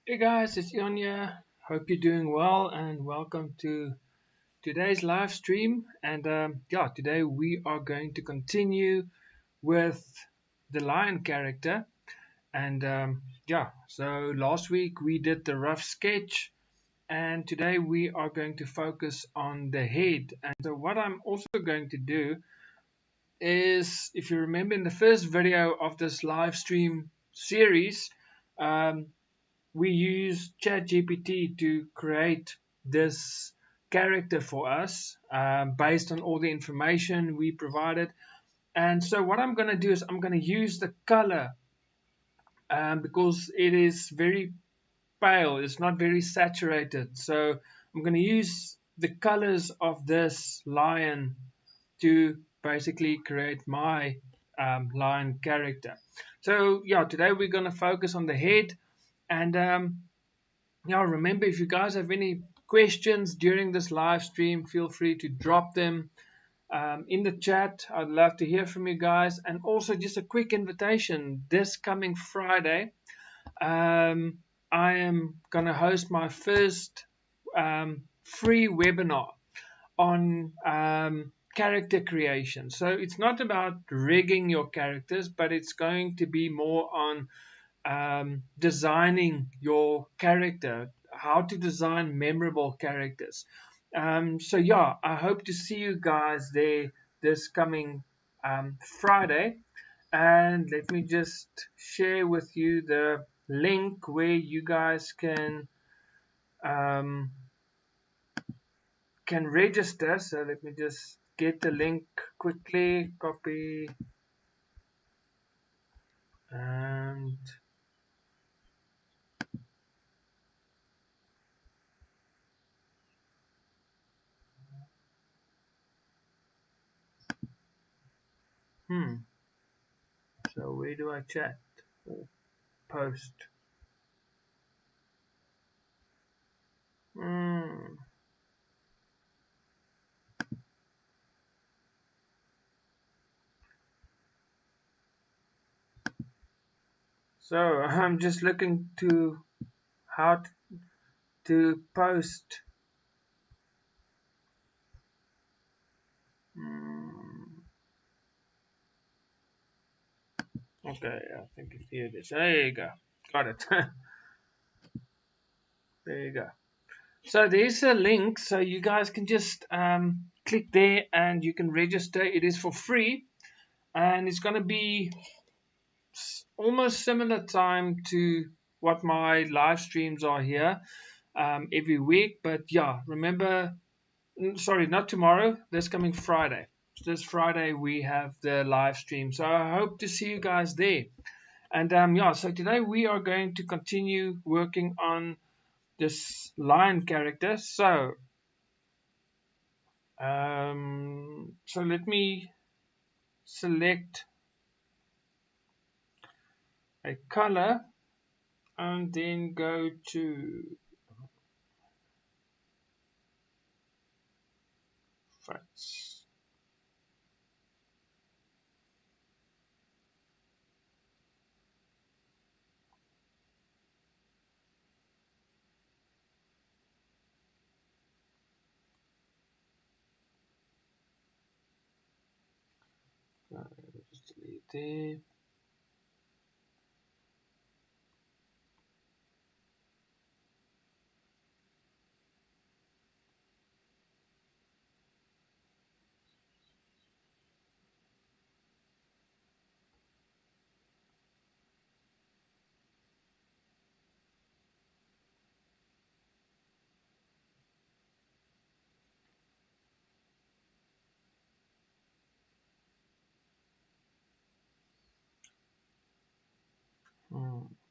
Hey guys, it's Ian here. Hope you're doing well and welcome to today's live stream. And today we are going to continue with the lion character. And so last week we did the rough sketch, and today we are going to focus on the head. And so what I'm also going to do is, if you remember in the first video of this live stream series, um, we use ChatGPT to create this character for us based on all the information we provided. And so what I'm going to do is I'm going to use the color because it is very pale, it's not very saturated. So I'm going to use the colors of this lion to basically create my lion character. So yeah, today we're going to focus on the head. And remember, if you guys have any questions during this live stream, feel free to drop them in the chat. I'd love to hear from you guys. And also just a quick invitation, this coming Friday, I am going to host my first free webinar on character creation. So it's not about rigging your characters, but it's going to be more on designing your character, how to design memorable characters. So yeah, I hope to see you guys there this coming Friday. And let me just share with you the link where you guys can register. So let me just get the link quickly, copy, and so where do I chat or post? So I'm just looking to how to post. Okay, I think here it is. There you go. Got it. There you go. So there's a link, so you guys can just click there and you can register. It is for free, and it's going to be almost similar time to what my live streams are here every week. But yeah, remember, sorry, not tomorrow, this coming Friday. This Friday we have the live stream, so I hope to see you guys there. And so today we are going to continue working on this lion character. So let me select a color and then go to fonts. Just delete there.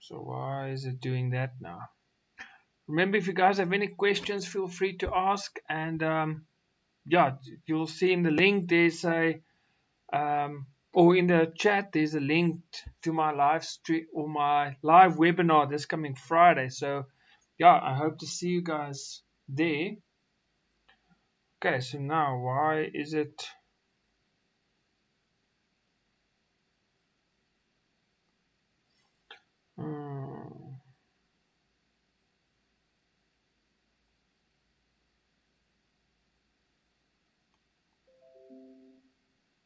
So why is it doing that now? Remember, if you guys have any questions, feel free to ask. And you'll see in the link there's a or in the chat there's a link to my live stream or my live webinar this coming Friday. So yeah, I hope to see you guys there. Okay, so now why is it hmm,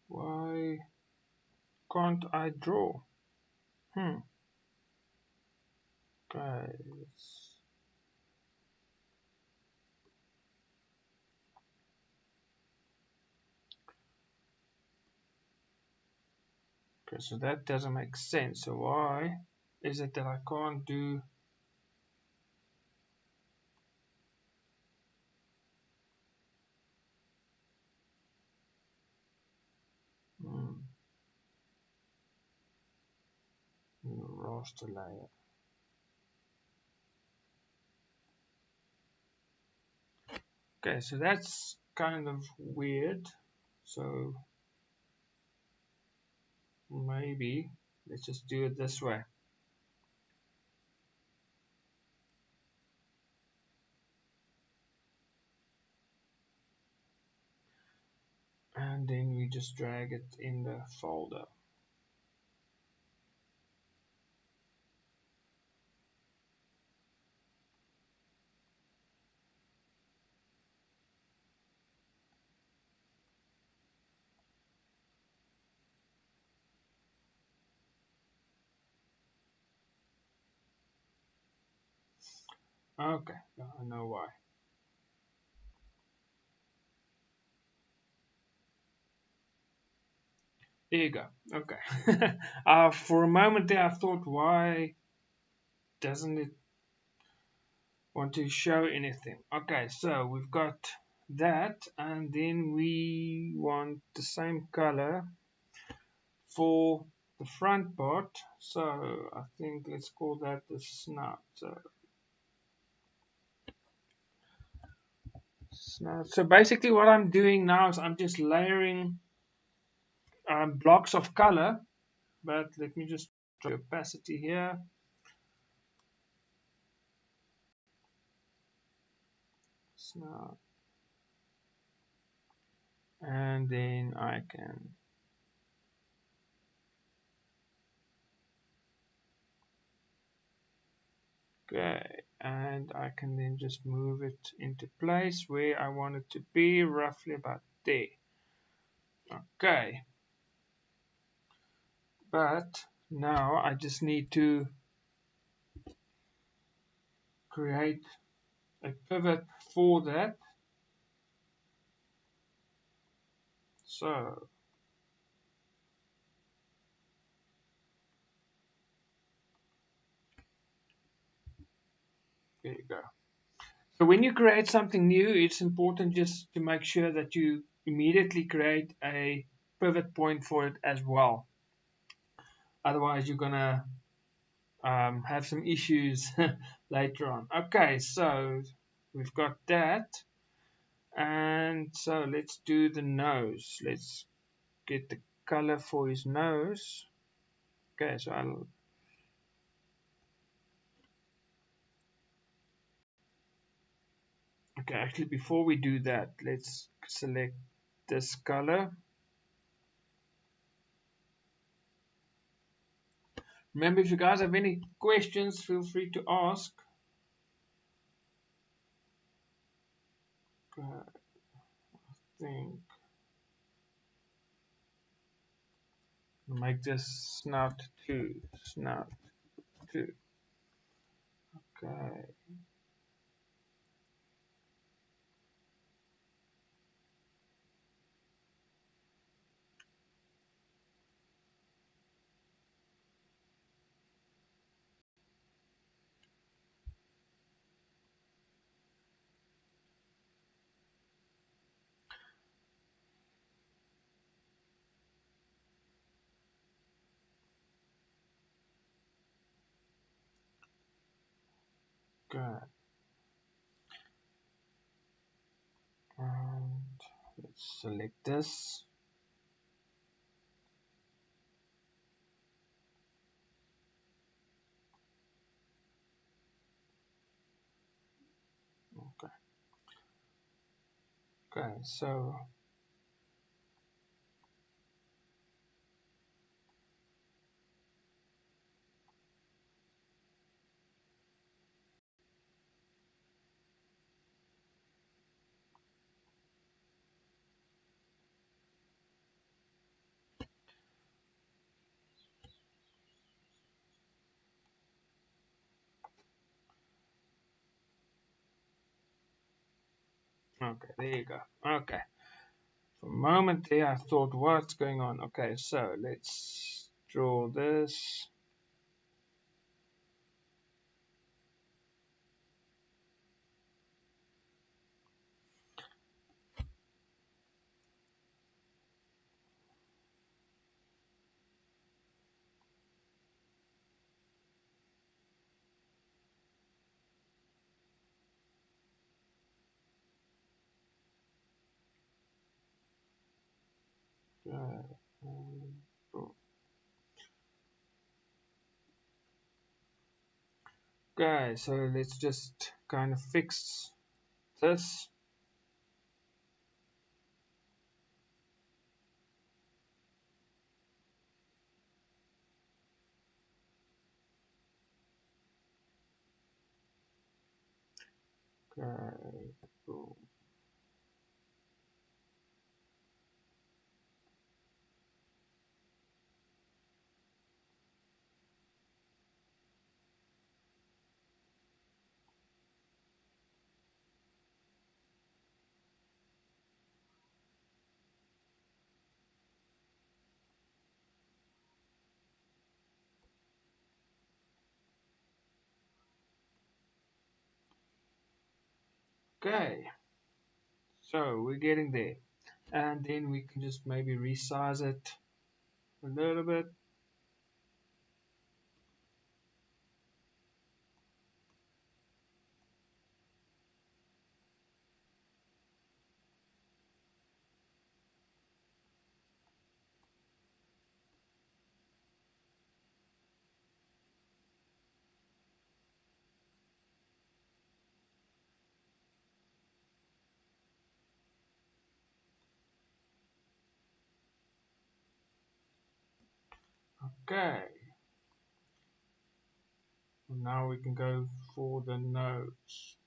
why can't I draw? Hmm. Okay. Okay, so that doesn't make sense. So why is it that I can't do hmm, raster layer? Okay, so that's kind of weird. So maybe let's just do it this way. And then we just drag it in the folder. Okay, I know why. There you go. Okay. For a moment there, I thought, why doesn't it want to show anything? Okay, so we've got that, and then we want the same color for the front part. So I think let's call that the snout. So, snout. So basically, what I'm doing now is I'm just layering blocks of color. But let me just try opacity here. Snout. And then I can okay, and I can then just move it into place where I want it to be, roughly about there. Okay, but now I just need to create a pivot for that. So there you go. So when you create something new, it's important just to make sure that you immediately create a pivot point for it as well. Otherwise, you're gonna have some issues later on. Okay, so we've got that. And so let's do the nose. Let's get the color for his nose. Okay, so I'll okay, actually before we do that, let's select this color. Remember, if you guys have any questions, feel free to ask. I think make this snout 2. Snout 2. Okay, good. And let's select this. Okay. Okay, so okay, there you go. Okay. For a moment there, I thought, what's going on? Okay, so let's draw this. Okay, so let's just kind of fix this. Okay, cool. Okay, so we're getting there. And then we can just maybe resize it a little bit. Okay, now we can go for the nose.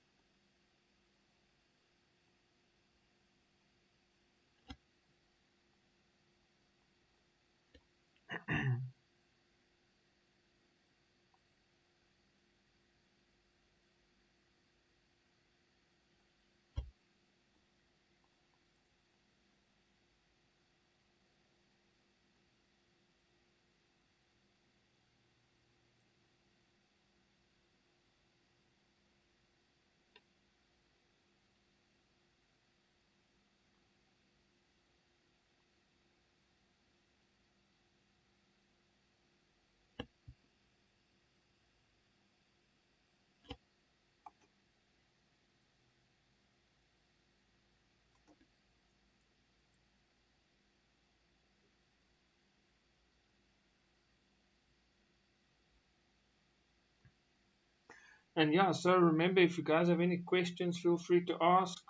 And yeah, so remember, if you guys have any questions, feel free to ask.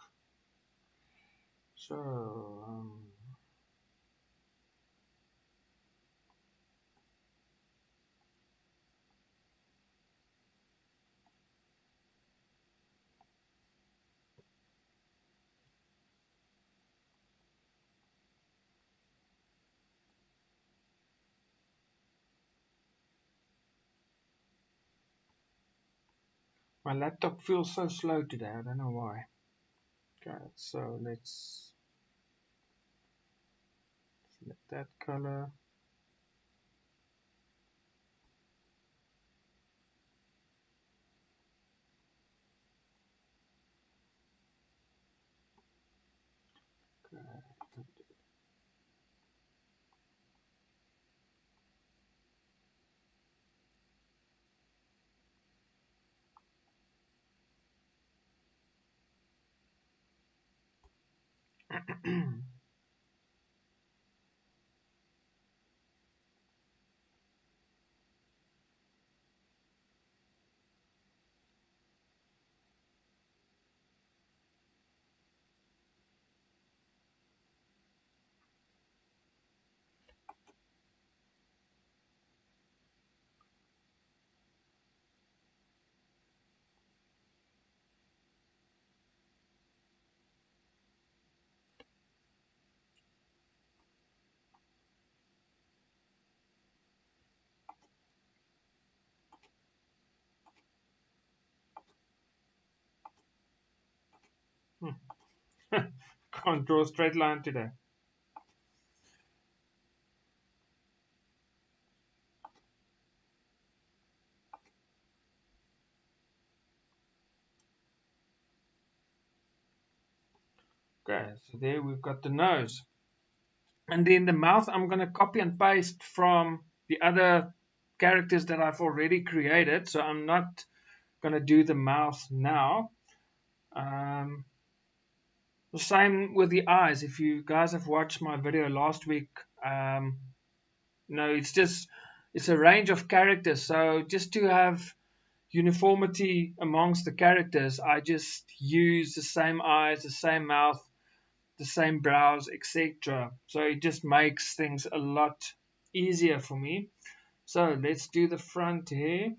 So, my laptop feels so slow today. I don't know why. Okay, so let's select that color. Okay. can't draw a straight line today. Okay, so there we've got the nose. And then the mouth, I'm going to copy and paste from the other characters that I've already created. So I'm not going to do the mouth now. Um, the same with the eyes. If you guys have watched my video last week, no, it's a range of characters. So just to have uniformity amongst the characters, I just use the same eyes, the same mouth, the same brows, etc. So it just makes things a lot easier for me. So let's do the front here.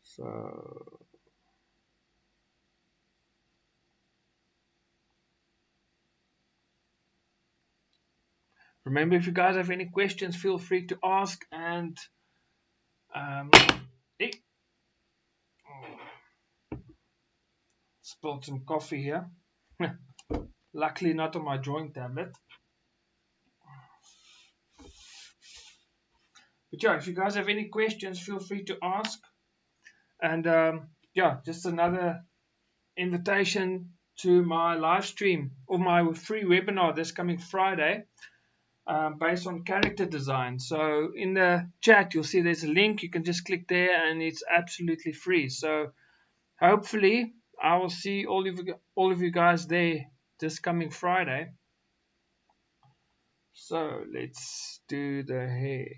So remember, if you guys have any questions, feel free to ask. And um, eh, spilled some coffee here. Luckily not on my drawing tablet. But yeah, if you guys have any questions, feel free to ask. And yeah, just another invitation to my live stream or my free webinar this coming Friday, based on character design. So in the chat, you'll see there's a link. You can just click there and it's absolutely free. So hopefully I will see all of you guys there this coming Friday. So let's do the hair.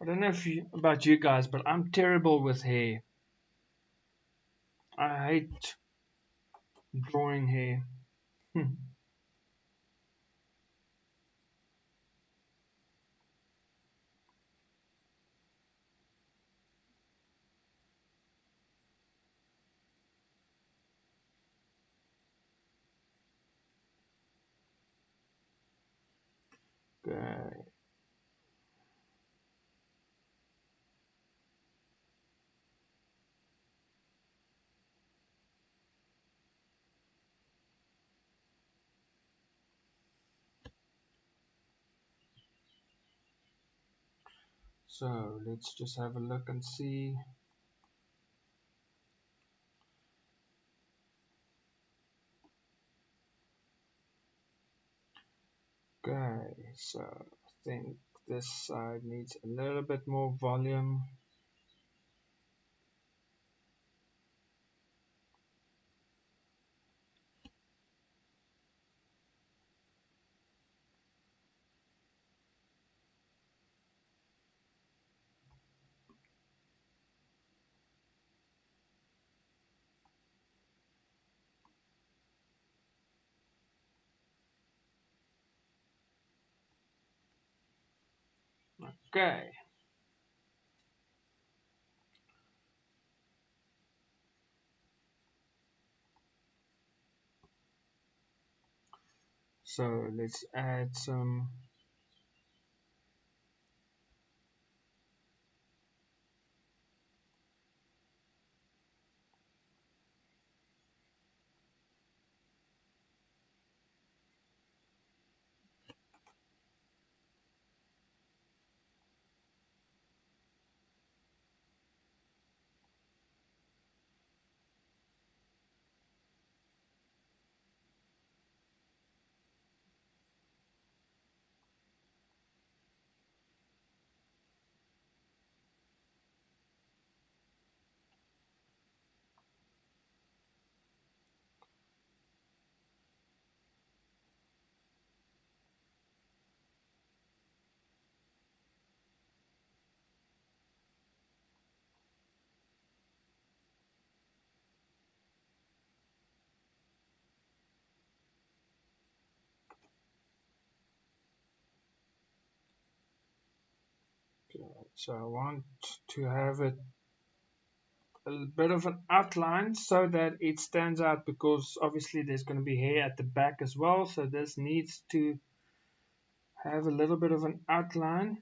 I don't know about you guys, but I'm terrible with hair. I hate drawing hair. Okay. So let's just have a look and see. Okay, so I think this side needs a little bit more volume. Okay. So let's add some. So I want to have it a bit of an outline so that it stands out, because obviously there's going to be hair at the back as well. So this needs to have a little bit of an outline.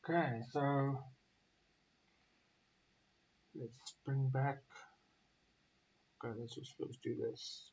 Okay, so let's bring back. Okay, let's do this.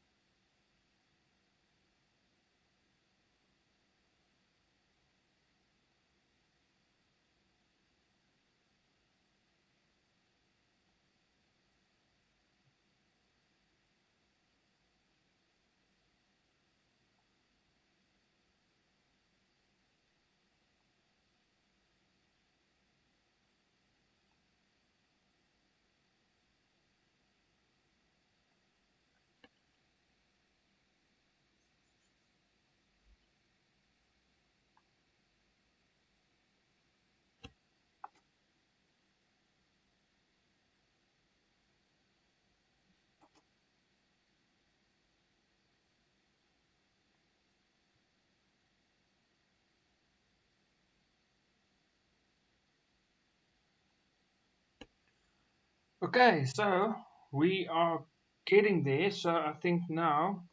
Okay, so we are getting there. So I think now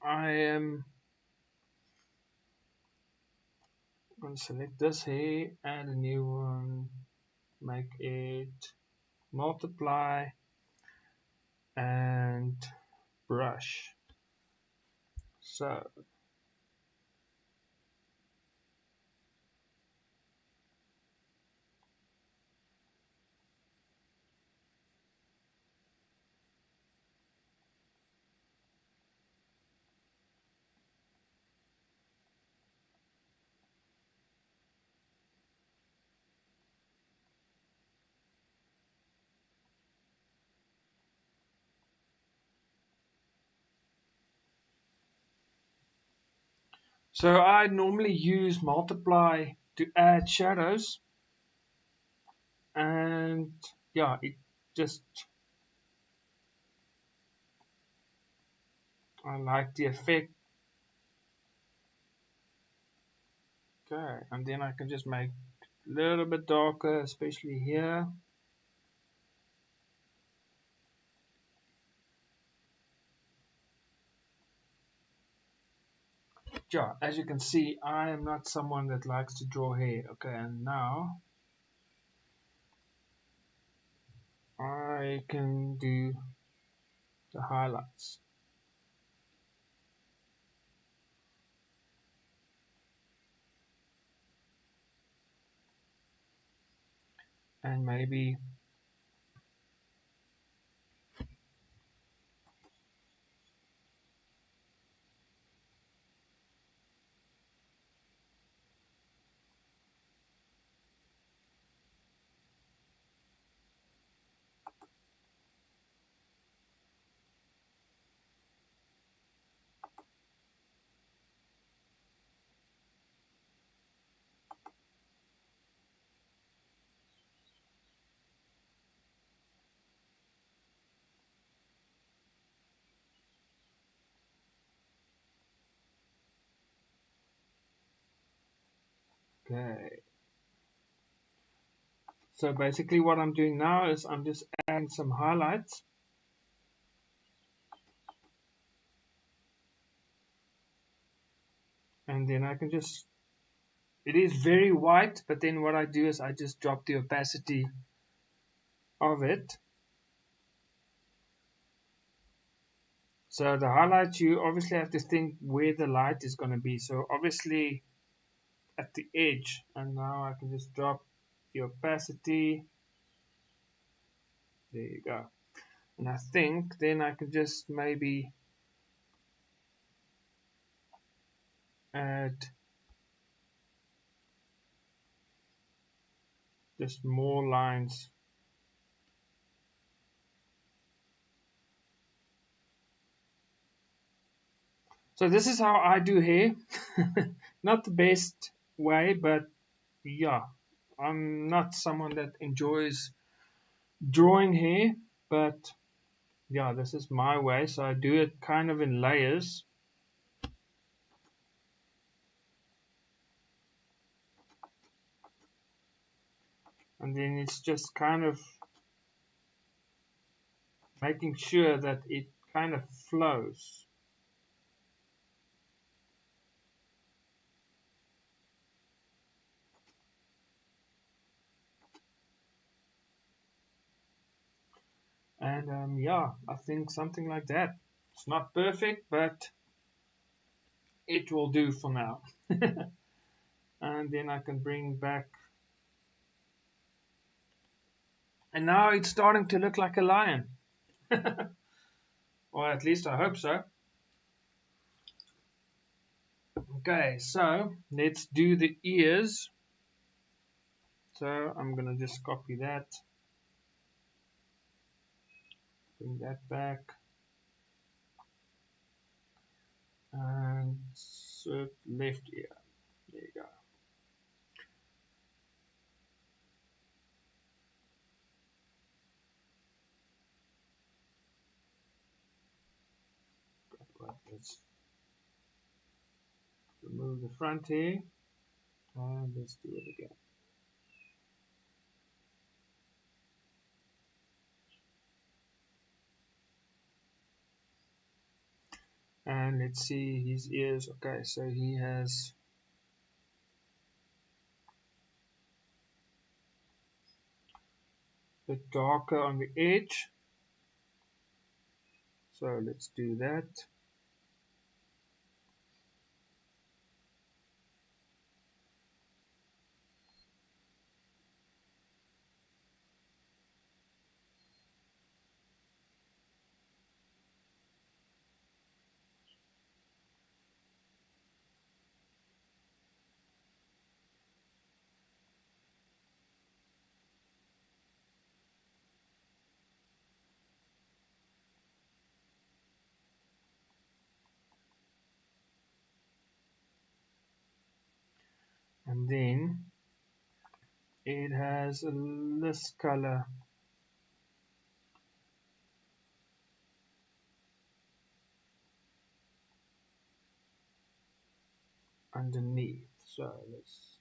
I am going to select this here, add a new one, make it multiply and brush. So I normally use multiply to add shadows, and yeah, it just I like the effect. Okay, and then I can just make a little bit darker, especially here. Yeah, as you can see, I am not someone that likes to draw hair. Okay, and now I can do the highlights. And maybe okay. So basically what I'm doing now is I'm just adding some highlights. And then I can just, it is very white, but then what I do is I just drop the opacity of it. So the highlights, you obviously have to think where the light is going to be. So obviously at the edge, and now I can just drop the opacity. There you go. And I think then I can just maybe add just more lines. So this is how I do hair. Not the best way, but yeah, I'm not someone that enjoys drawing hair, but yeah, this is my way. So I do it kind of in layers. And then it's just kind of making sure that it kind of flows. And yeah, I think something like that. It's not perfect, but it will do for now. And then I can bring back. And now it's starting to look like a lion. Or at least I hope so. Okay, so let's do the ears. So I'm going to just copy that. Bring that back. And insert left ear. There you go. Let's remove the front here. And let's do it again. And let's see his ears. Okay, so he has a bit darker on the edge. So let's do that. And then it has this color underneath. So let's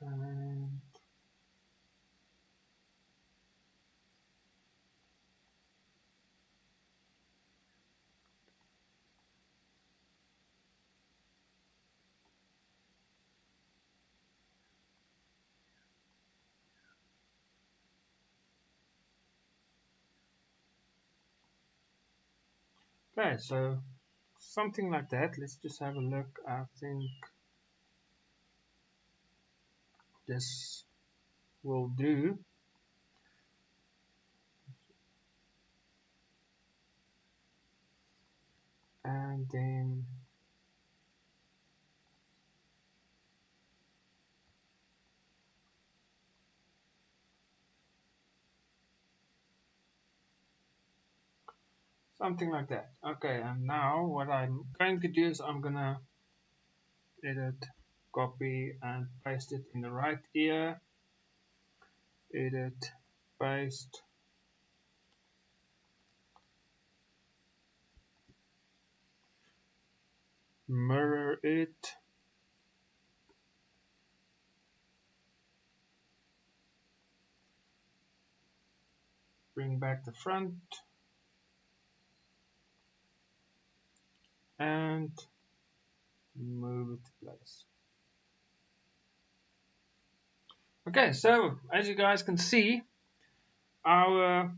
and okay, so something like that. Let's just have a look. I think this will do. And then something like that. Okay, and now what I'm going to do is I'm gonna edit, copy, and paste it in the right ear. Edit, paste, mirror it, bring back the front, and move it to place. Okay, so as you guys can see, our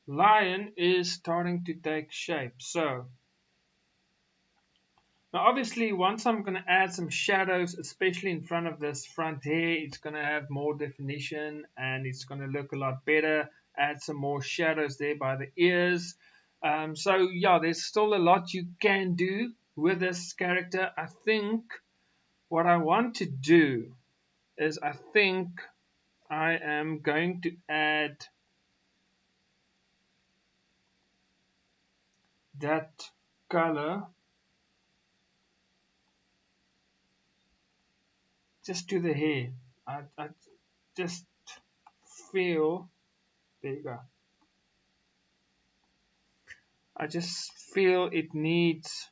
lion is starting to take shape. So now obviously once I'm going to add some shadows, especially in front of this front hair, it's going to have more definition and it's going to look a lot better. Add some more shadows there by the ears. So yeah, there's still a lot you can do with this character. I think what I want to do is I think I am going to add that color just to the hair. I just feel, there you go. I just feel it needs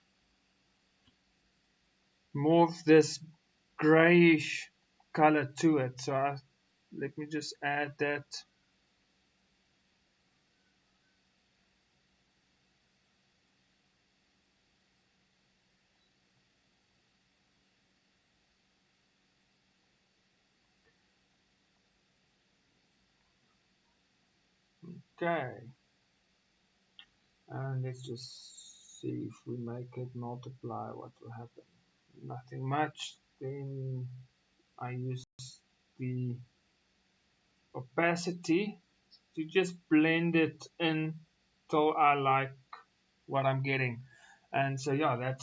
more of this grayish color to it. So let me just add that. Okay. And let's just see if we make it multiply, what will happen. Nothing much. Then I use the opacity to just blend it in till I like what I'm getting. And so yeah,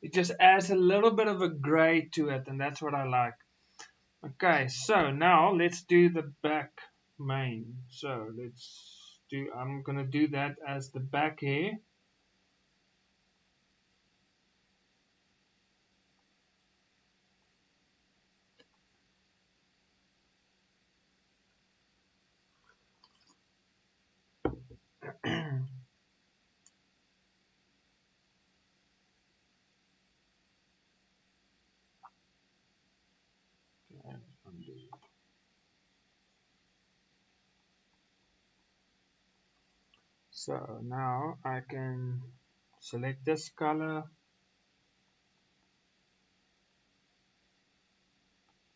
it just adds a little bit of a gray to it, and that's what I like. Okay, so now let's do the back mane. So I'm gonna do that as the back hair. So now I can select this color,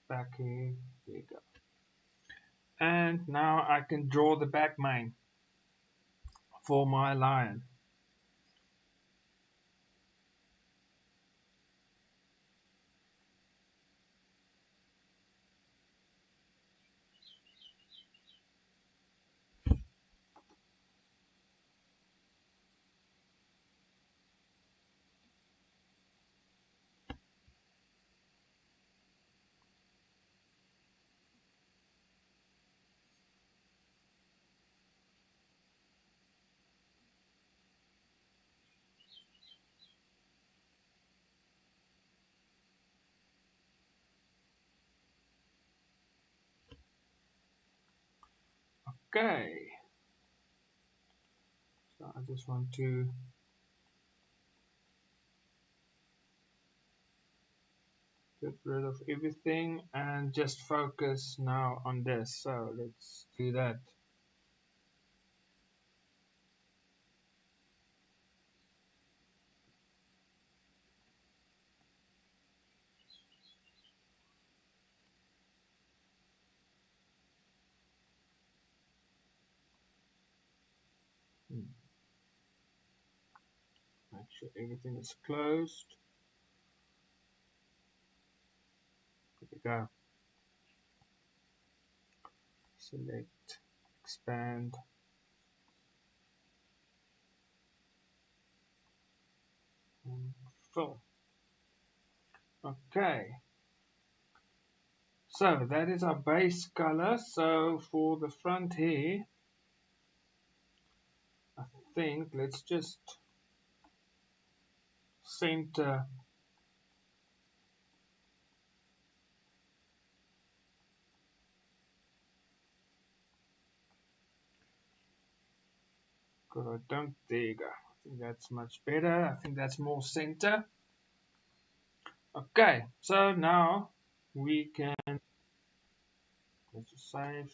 back here, there you go. And now I can draw the back mane for my lion. Okay, so I just want to get rid of everything and just focus now on this. So let's do that. Make sure everything is closed. There we go. Select, expand. And fill. Okay. So that is our base color. So for the front here, I think let's just center because I don't, there you go. I think that's much better. I think that's more center. Okay, so now we can, let's just save.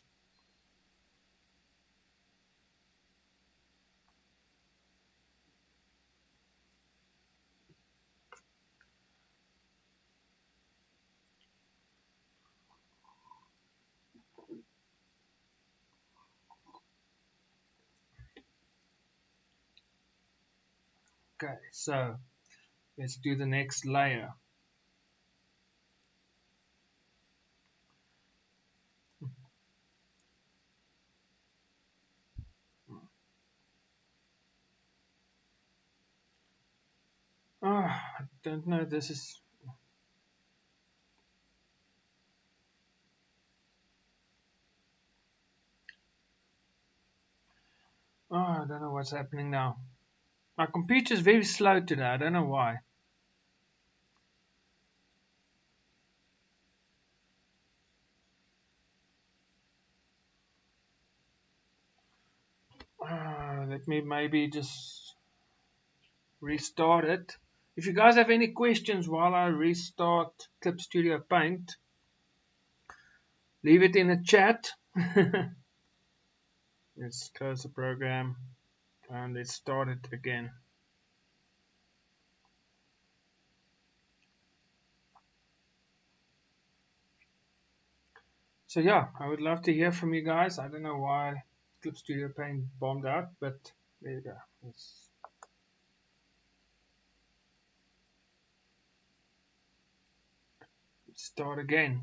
Okay, so let's do the next layer. Oh, I don't know. This is. Oh, I don't know what's happening now. My computer is very slow today. I don't know why. Let me maybe just restart it. If you guys have any questions while I restart Clip Studio Paint, leave it in the chat. Let's close the program and let's start it again. So yeah, I would love to hear from you guys. I don't know why Clip Studio Paint bombed out, but there you go. Let's start again.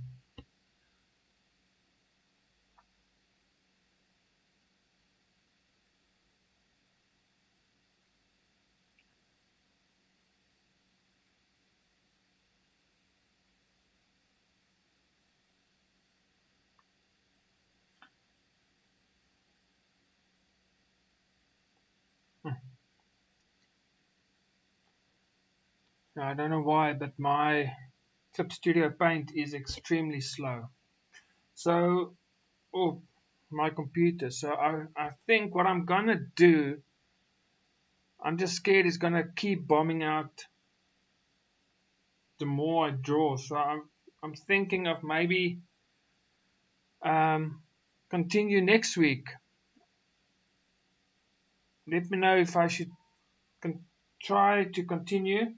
Now, I don't know why, but my Clip Studio Paint is extremely slow. So, oh, my computer. So I think what I'm gonna do, I'm just scared it's gonna keep bombing out the more I draw. So I'm thinking of maybe um, continue next week. Let me know if I should try to continue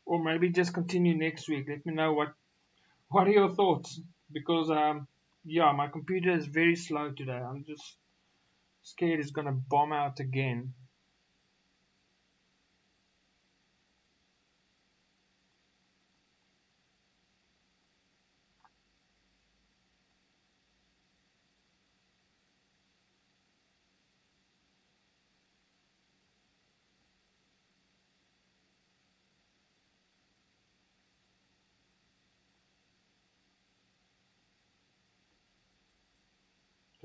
or maybe just continue next week. Let me know what are your thoughts, because yeah, my computer is very slow today. I'm just scared it's gonna bomb out again.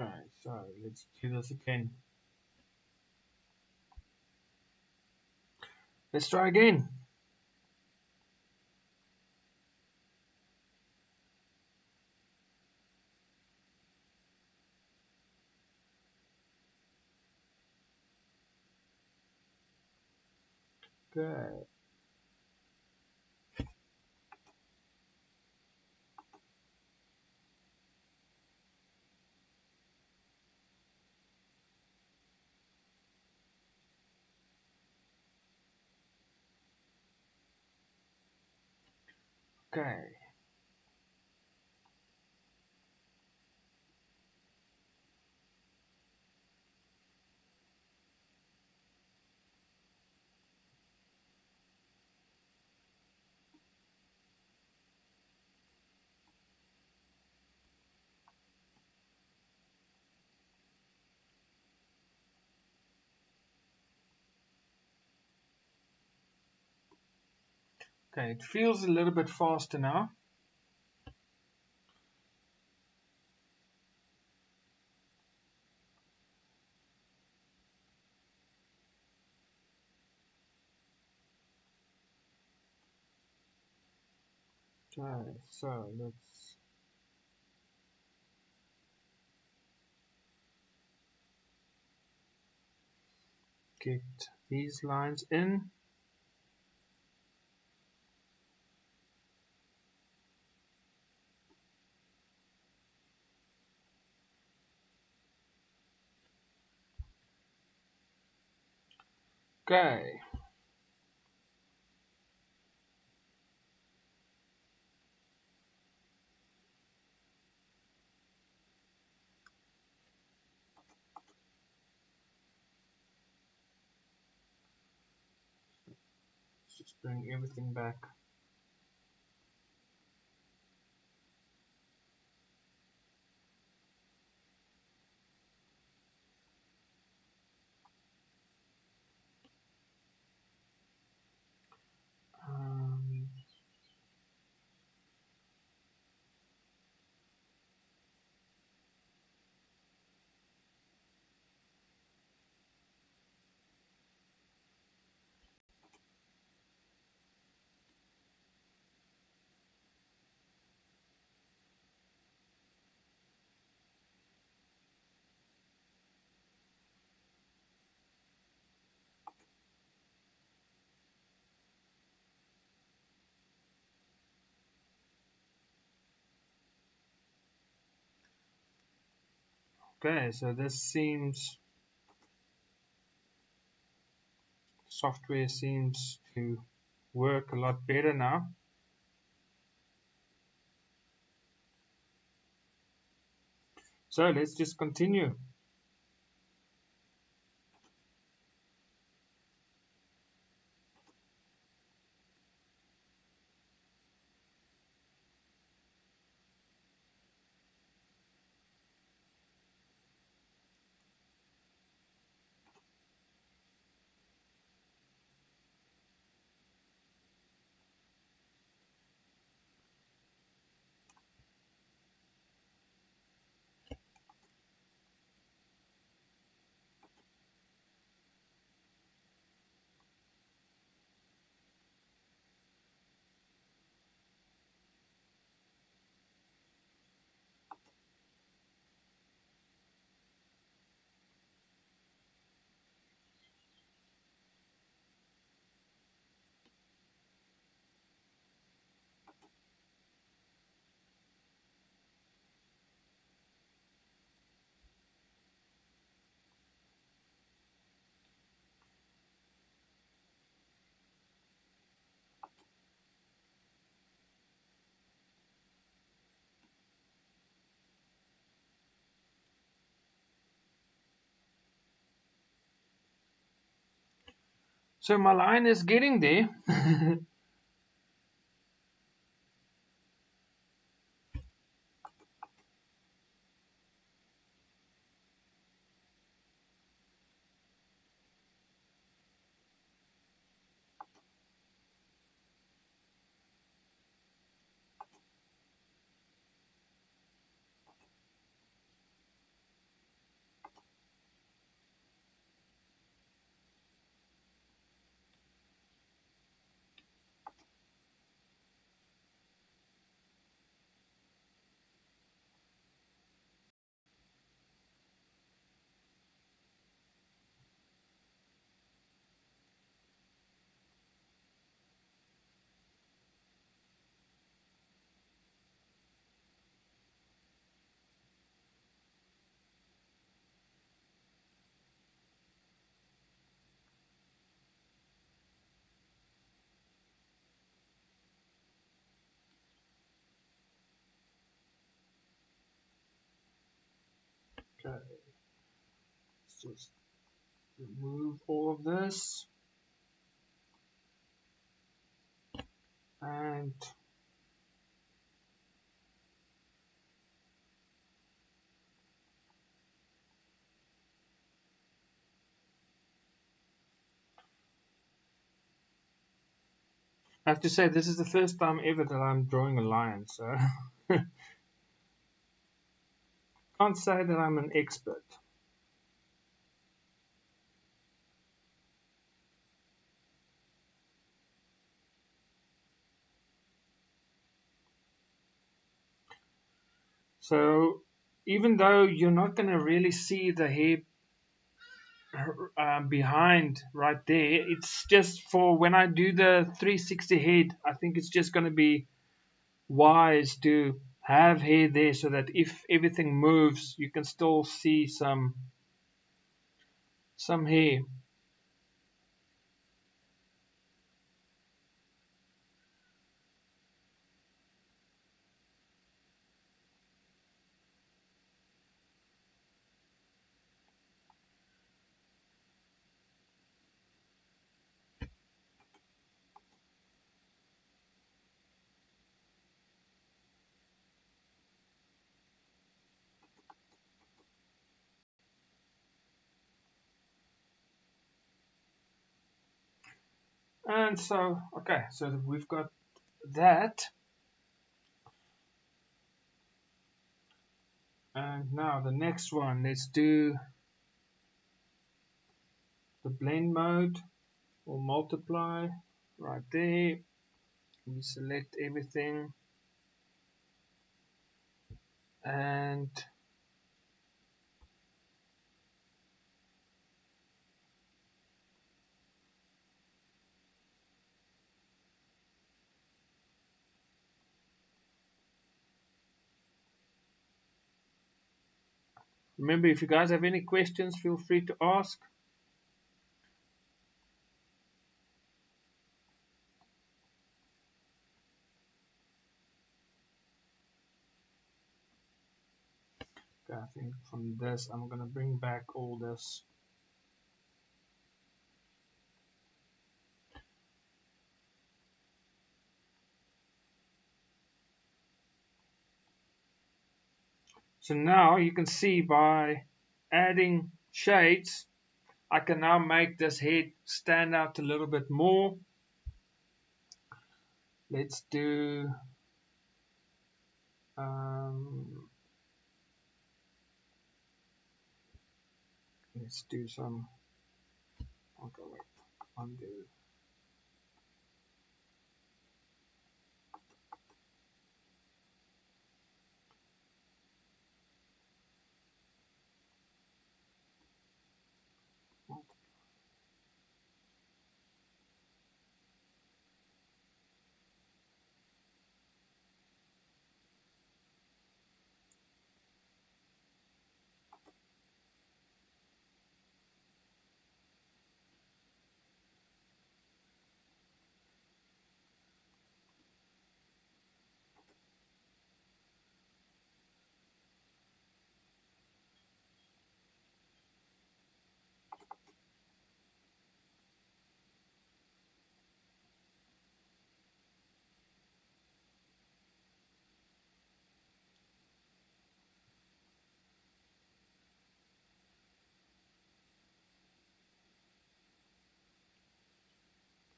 Okay, so let's do this again. Let's try again. Okay. Okay. Okay, it feels a little bit faster now. Okay, so let's get these lines in. Okay. Just bring everything back. Um, okay, so this seems, software seems to work a lot better now. So let's just continue. So my line is getting there. Okay, let's just remove all of this. And I have to say, this is the first time ever that I'm drawing a lion, so can't say that I'm an expert. So even though you're not going to really see the hair behind right there, it's just for when I do the 360 head, I think it's just going to be wise to have hair there so that if everything moves, you can still see some hair. And so, okay, so we've got that. And now the next one, let's do the blend mode or multiply right there. We select everything and remember, if you guys have any questions, feel free to ask. Okay, I think from this, I'm going to bring back all this. So now you can see by adding shades, I can now make this head stand out a little bit more. Let's do some, okay, wait, undo.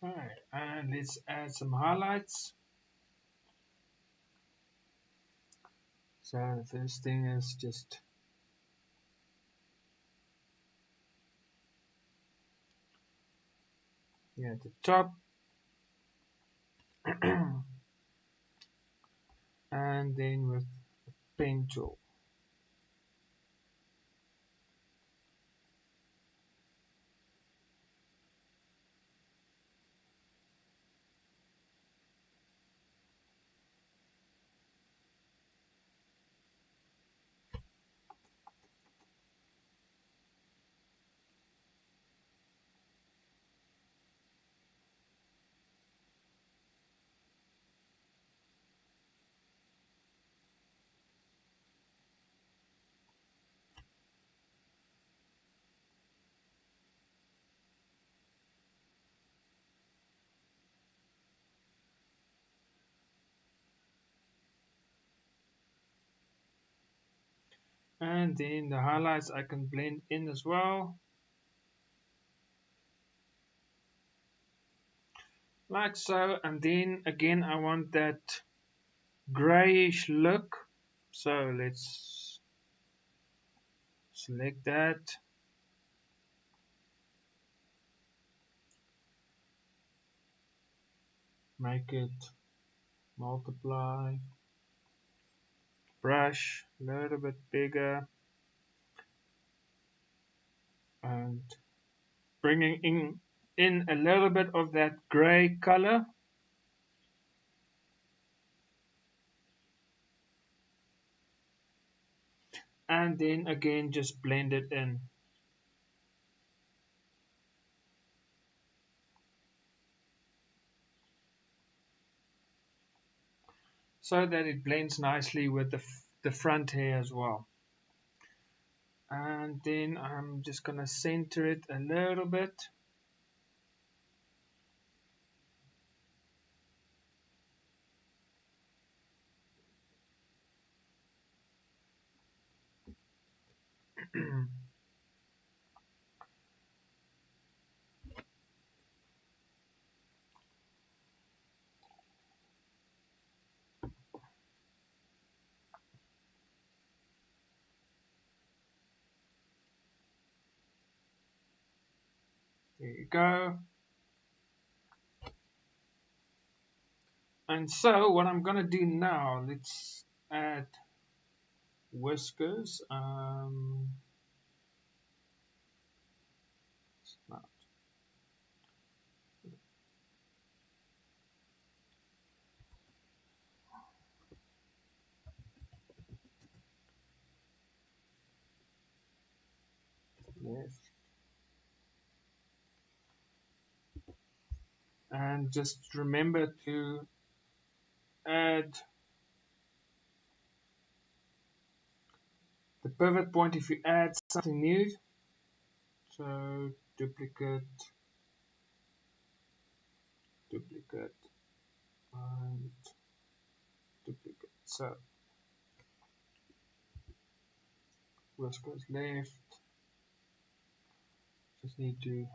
Alright, and let's add some highlights. So the first thing is just here at the top. And then with the pen tool. And then the highlights I can blend in as well. Like so. And then again I want that grayish look. So let's select that. Make it multiply. Brush a little bit bigger. And bringing in a little bit of that gray color. And then again just blend it in. So that it blends nicely with the front hair as well. And then I'm just gonna center it a little bit. There you go. And so what I'm going to do now, let's add whiskers. Left. And just remember to add the pivot point if you add something new. So duplicate, duplicate, and duplicate. So whiskers left. Just need to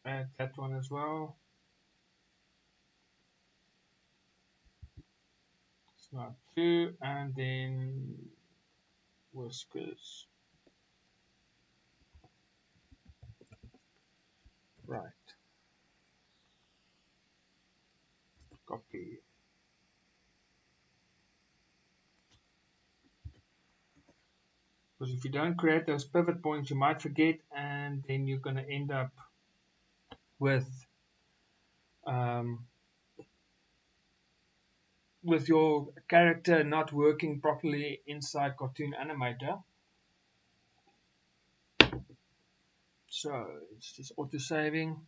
add that one as well. Snap 2 and then whiskers. Right. Copy. Because if you don't create those pivot points, you might forget, and then you're going to end up um, with your character not working properly inside Cartoon Animator. So it's just auto saving.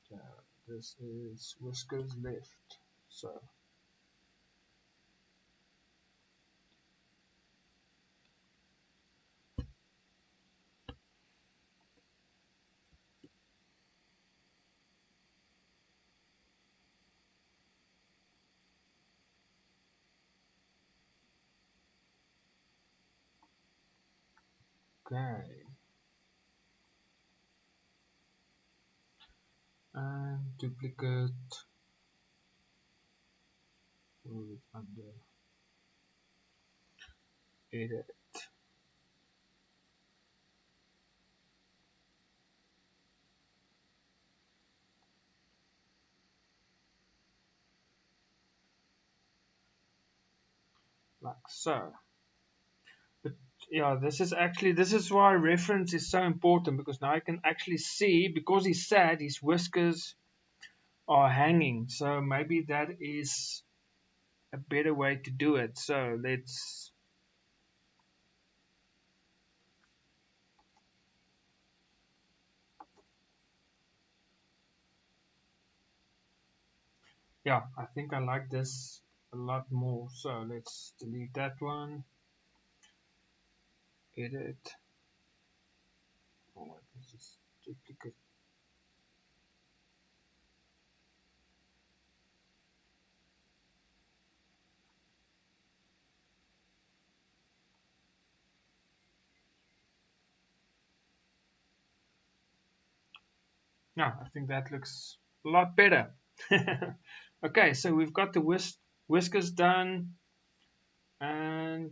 So this is whiskers left. So okay, and duplicate. Move it under edit. Like so. But yeah, this is why reference is so important, because now I can actually see, because he's sad, his whiskers are hanging. So maybe that is a better way to do it. So let's yeah, I think I like this a lot more. So let's delete that one. Edit. Oh, this is duplicate. Yeah, I think that looks a lot better. Okay, so we've got the whiskers done, and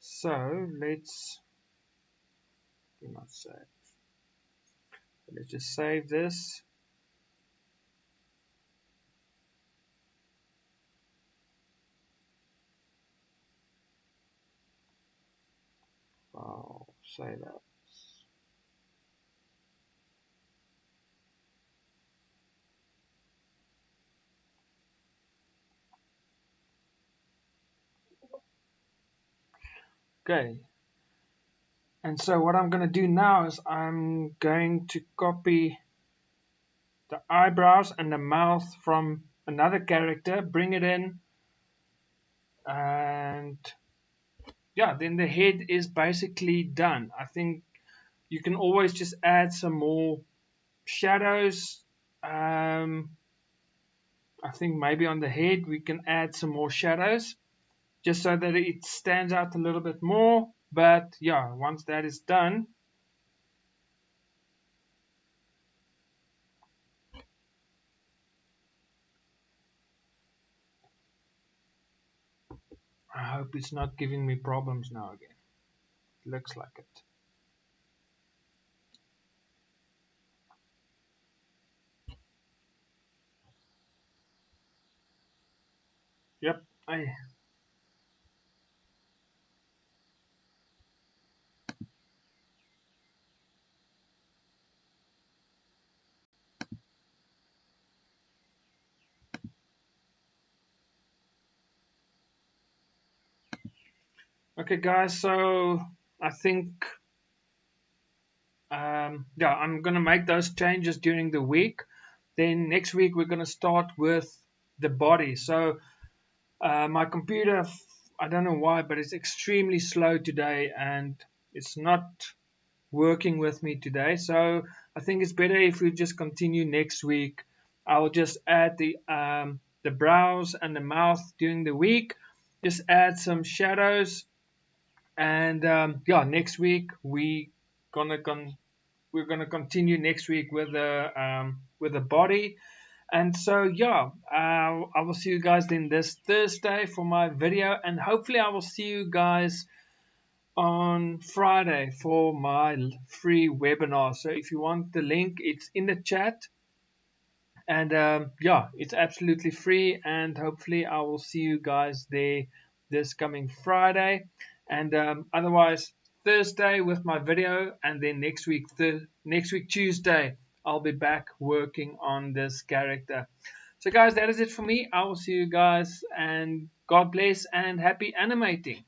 so let's do not save. Let's just save this. I'll save that. Okay. And so what I'm going to do now is I'm going to copy the eyebrows and the mouth from another character, bring it in, and yeah, then the head is basically done. I think you can always just add some more shadows. I think maybe on the head we can add some more shadows. just so that it stands out a little bit more. But yeah, once that is done, I hope it's not giving me problems now again. Looks like it. Yep. Okay, guys. So I think yeah, I'm gonna make those changes during the week. Then next week we're gonna start with the body. So my computer, I don't know why, but it's extremely slow today, and it's not working with me today. So I think it's better if we just continue next week. I'll just add the brows and the mouth during the week. Just add some shadows, and yeah, next week gonna we're gonna continue next week with the body. And so yeah, I will see you guys then this Thursday for my video, and hopefully I will see you guys on Friday for my free webinar. So if you want the link, it's in the chat. And yeah, it's absolutely free, and hopefully I will see you guys there this coming Friday. And otherwise, Thursday with my video, and then next week Tuesday, I'll be back working on this character. So guys, that is it for me. I will see you guys, and God bless and happy animating.